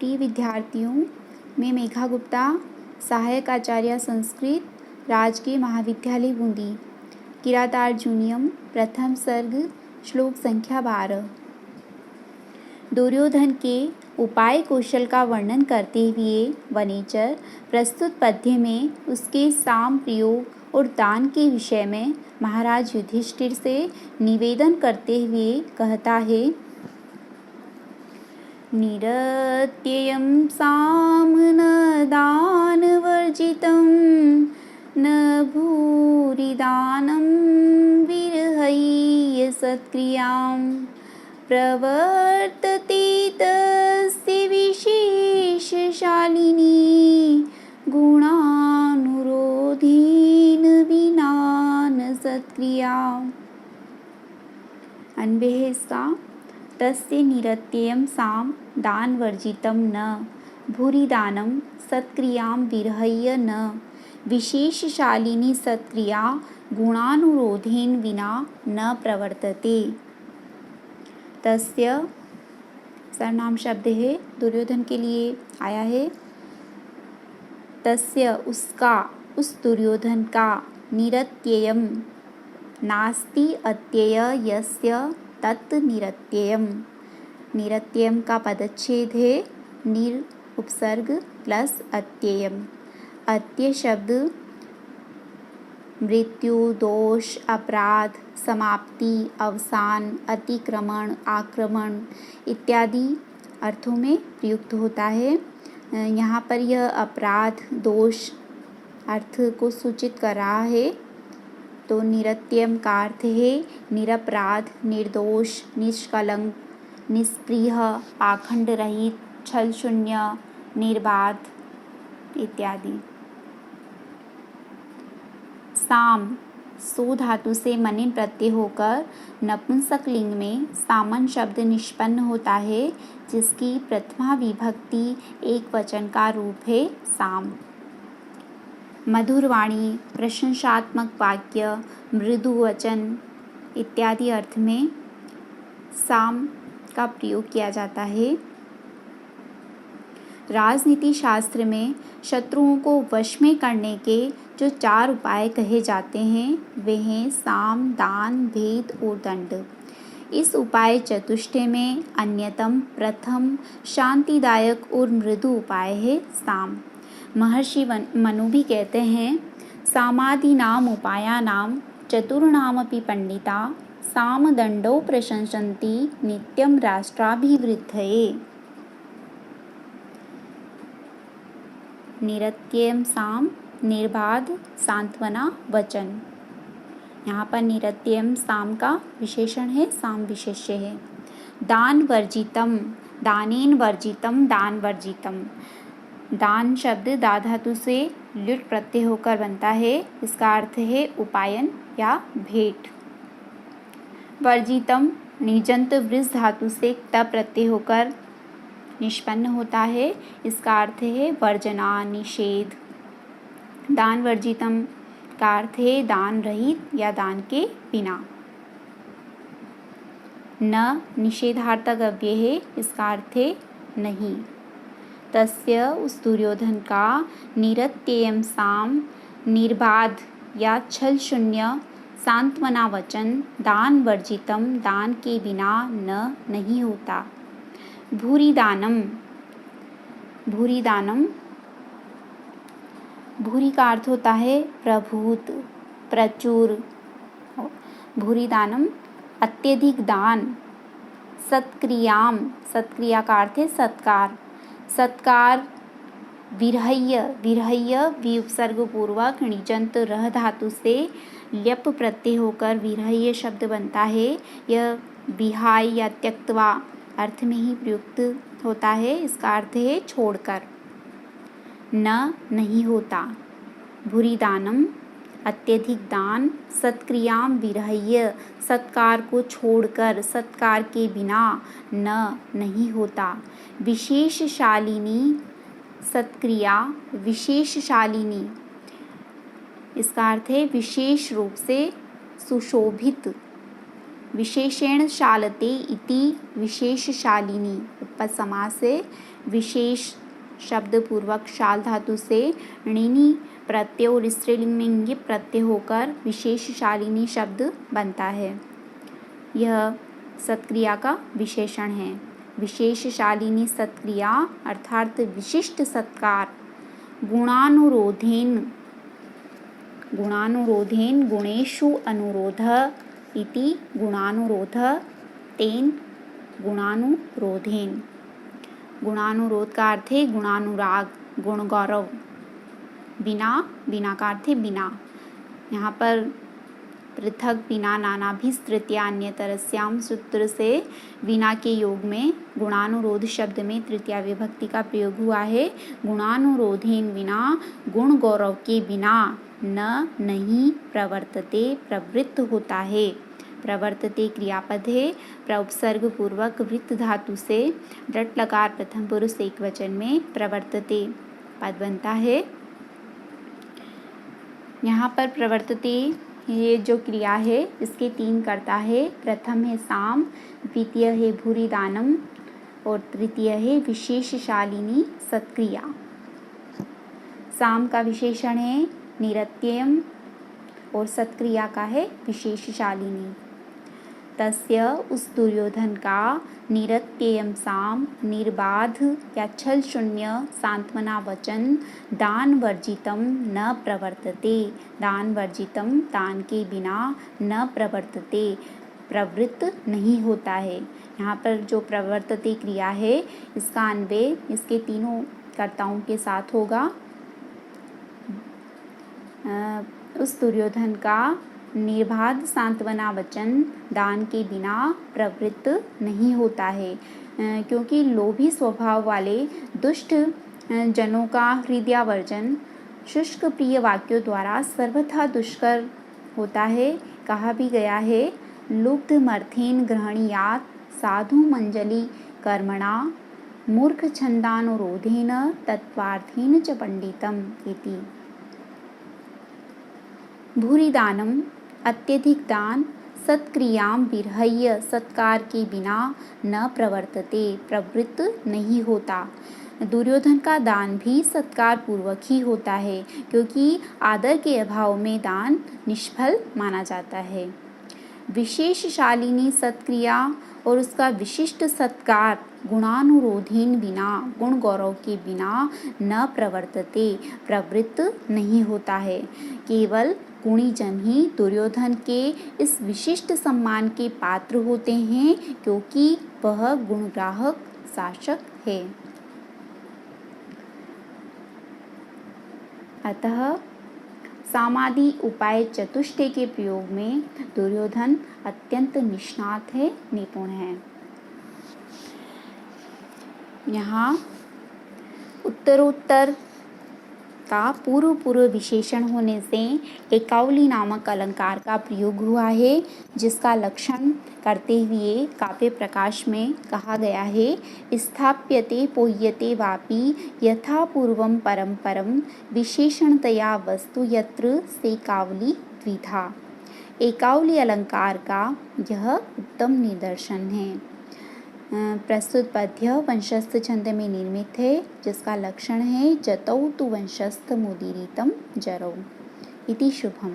प्रिय विद्यार्थियों, मैं मेघा गुप्ता, सहायक आचार्य संस्कृत, राजकीय महाविद्यालय बूंदी, किरातार्जुनीयम, प्रथम सर्ग, श्लोक संख्या 12। दुर्योधन के उपाय कौशल का वर्णन करते हुए वनेचर प्रस्तुत पद्य में उसके साम प्रयोग और दान के विषय में महाराज युधिष्ठिर से निवेदन करते हुए कहता है, निरत्ययं साम न दानवर्जितं न भूरिदानं विरहय्य सत्क्रियां प्रवर्तते तस्य विशेषशालिनी गुणानुरोधेन विना न सत्क्रिया। अन्वय है इसका, तस्य निरत्ययं साम दानवर्जितं न भूरिदानं सत्क्रियां विरहय्य न विशेषशालिनी सत्क्रिया गुणानुरोधेन विना न प्रवर्तते। तस्य सर्वनाम शब्द है, दुर्योधन के लिए आया है। तस्य उसका, उस दुर्योधन का, निरत्ययम् नास्ति अत्यय यस्य तत् निरत्ययम्। निरत्ययम् का पदच्छेद है निर उपसर्ग प्लस अत्ययम्। अत्यय शब्द मृत्यु, दोष, अपराध, समाप्ति, अवसान, अतिक्रमण, आक्रमण इत्यादि अर्थों में प्रयुक्त होता है। यहाँ पर यह अपराध, दोष अर्थ को सूचित कर रहा है। तो निरत्ययम् का अर्थ है निरपराध, निर्दोष, निष्कलंक, निष्प्रिय, पाखंड रहित, छल शून्य, निर्बाध इत्यादि। साम सो धातु से मनिन प्रत्यय होकर नपुंसक लिंग में सामन शब्द निष्पन्न होता है, जिसकी प्रथमा विभक्ति एक वचन का रूप है साम। मधुर वाणी, प्रशंसात्मक वाक्य, मृदु वचन इत्यादि अर्थ में साम का प्रयोग किया जाता है। राजनीति शास्त्र में शत्रुओं को वश में करने के जो 4 उपाय कहे जाते हैं वे हैं साम, दान, भेद और दंड। इस उपाय चतुष्टय में अन्यतम, प्रथम, शांतिदायक और मृदु उपाय है साम। महर्षि मनु भी कहते हैं, सामादीनाम उपायानाम चतुर्णामपि पंडिता साम दंडो प्रशंसन्ति नित्यं राष्ट्राभिवृद्धये। निरत्ययम् साम निर्बाध सांत्वना वचन। यहाँ पर निरत्ययम् साम का विशेषण है, साम विशेष्य है। दान वर्जितम, दानेन वर्जितम, दान वर्जितम। दान शब्द दा धातु से लुट प्रत्यय होकर बनता है। इसका अर्थ है उपायन या भेंट। वर्जितम निजंत वृष धातु से त प्रत्यय होकर निष्पन्न होता है। इसका अर्थ है वर्जना, निषेध। दान वर्जितम का अर्थ है दान रहित या दान के बिना। न निषेधार्थक अव्यय है, इसका अर्थ है नहीं। तस्य उस दुर्योधन का, निरत्ययम् साम निर्बाध या छल शून्य सांत्वना वचन, दान वर्जितम दान के बिना न नहीं होता। भूरिदानम, भूरिदानम भूरि का अर्थ होता है प्रभूत, प्रचुर। भूरिदानम अत्यधिक दान। सत्क्रियाम, सत्क्रिया का अर्थ है सत्कार। सत्कार विरहय्य, विरहय्य विउपसर्ग पूर्वक णिजंत रह धातु से ल्यप प्रत्यय होकर विरहय्य शब्द बनता है। यह विहाय या त्यक्त्वा अर्थ में ही प्रयुक्त होता है। इसका अर्थ है छोड़कर। न नहीं होता। भूरिदानम अत्यधिक दान। सत्क्रियाम विरहय्य सत्कार को छोड़कर, सत्कार के बिना न नहीं होता। विशेषशालिनी सत्क्रिया, विशेषशालिनी इसका अर्थ है विशेष रूप से सुशोभित। विशेषेण शालते इति विशेषशालिनी उपपद समास है। विशेष शब्द पूर्वक शाल धातु से णिनी प्रत्यय और स्त्रीलिंग में ङि प्रत्यय होकर विशेषशालिनी शब्द बनता है। यह सत्क्रिया का विशेषण है। विशेषशालिनी सत्क्रिया अर्थात विशिष्ट सत्कार गुणानुरोधेन गुणेषु अनुरोधः इति गुणानुरोध तेन गुणानुरोधेन। गुणानुरोध का अर्थ है गुणानुराग, गुण गौरव। बिना का अर्थ है बिना। यहाँ पर पृथक बिना नानाभिः तृतीया अन्यतरस्याम सूत्र से बिना के योग में गुणानुरोध शब्द में तृतीया विभक्ति का प्रयोग हुआ है। गुणानुरोधेन बिना, गुण गौरव के बिना न नहीं प्रवर्तते प्रवृत्त होता है। प्रवर्तते क्रियापद है। प्रउपसर्ग पूर्वक वृत्त धातु से रट लकार प्रथम पुरुष एकवचन में प्रवर्तते पद बनता है। यहाँ पर प्रवर्तते ये जो क्रिया है इसके 3 कर्ता है। प्रथम है साम, द्वितीय है भूरिदानम और तृतीय है विशेषशालिनी सत्क्रिया। साम का विशेषण है निरत्ययम और सत्क्रिया का है विशेषशालिनी। तस्य उस दुर्योधन का निरत्ययम साम निर्बाध या छल शून्य सांत्वना वचन दान वर्जितम न प्रवर्तते। दान वर्जितम दान के बिना न प्रवर्तते प्रवृत्त नहीं होता है। यहाँ पर जो प्रवर्तते क्रिया है इसका अन्वय इसके तीनों कर्ताओं के साथ होगा। उस दुर्योधन का निर्बाध सांत्वना वचन दान के बिना प्रवृत्त नहीं होता है, क्योंकि लोभी स्वभाव वाले दुष्ट जनों का हृदयावर्जन शुष्क प्रिय वाक्यों द्वारा सर्वथा दुष्कर होता है। कहा भी गया है लुब्ध मर्थेन ग्रहणीयात् साधु मंजली कर्मणा मूर्ख छंदानुरोधेन तत्वार्थेन च पंडितम इति। भूरिदानम अत्यधिक दान सत्क्रियाम विरहय्य सत्कार के बिना न प्रवर्तते प्रवृत्त नहीं होता। दुर्योधन का दान भी सत्कार पूर्वक ही होता है, क्योंकि आदर के अभाव में दान निष्फल माना जाता है। विशेषशालिनी सत्क्रिया और उसका विशिष्ट सत्कार गुणानुरोधेन बिना, गुण गौरव के बिना न प्रवर्तते प्रवृत्त नहीं होता है। केवल गुणी जन ही दुर्योधन के इस विशिष्ट सम्मान के पात्र होते हैं, क्योंकि वह गुणग्राहक शासक है। अतः सामादि उपाय चतुष्टय के प्रयोग में दुर्योधन अत्यंत निष्णात है, निपुण है। यहाँ उत्तरोत्तर का पूर्व विशेषण होने से एकावली नामक अलंकार का प्रयोग हुआ है, जिसका लक्षण करते हुए काव्य प्रकाश में कहा गया है स्थाप्यते पोह्यते वापि यथा पूर्वं परम्परं विशेषणतया वस्तु यत्र सेकावली द्विधा। एकावली अलंकार का यह उत्तम निदर्शन है। प्रस्तुत पद्य वंशस्थ छंद में निर्मित है, जिसका लक्षण है जतौ तु वंशस्थ मुदीरितं जरौ इति शुभम।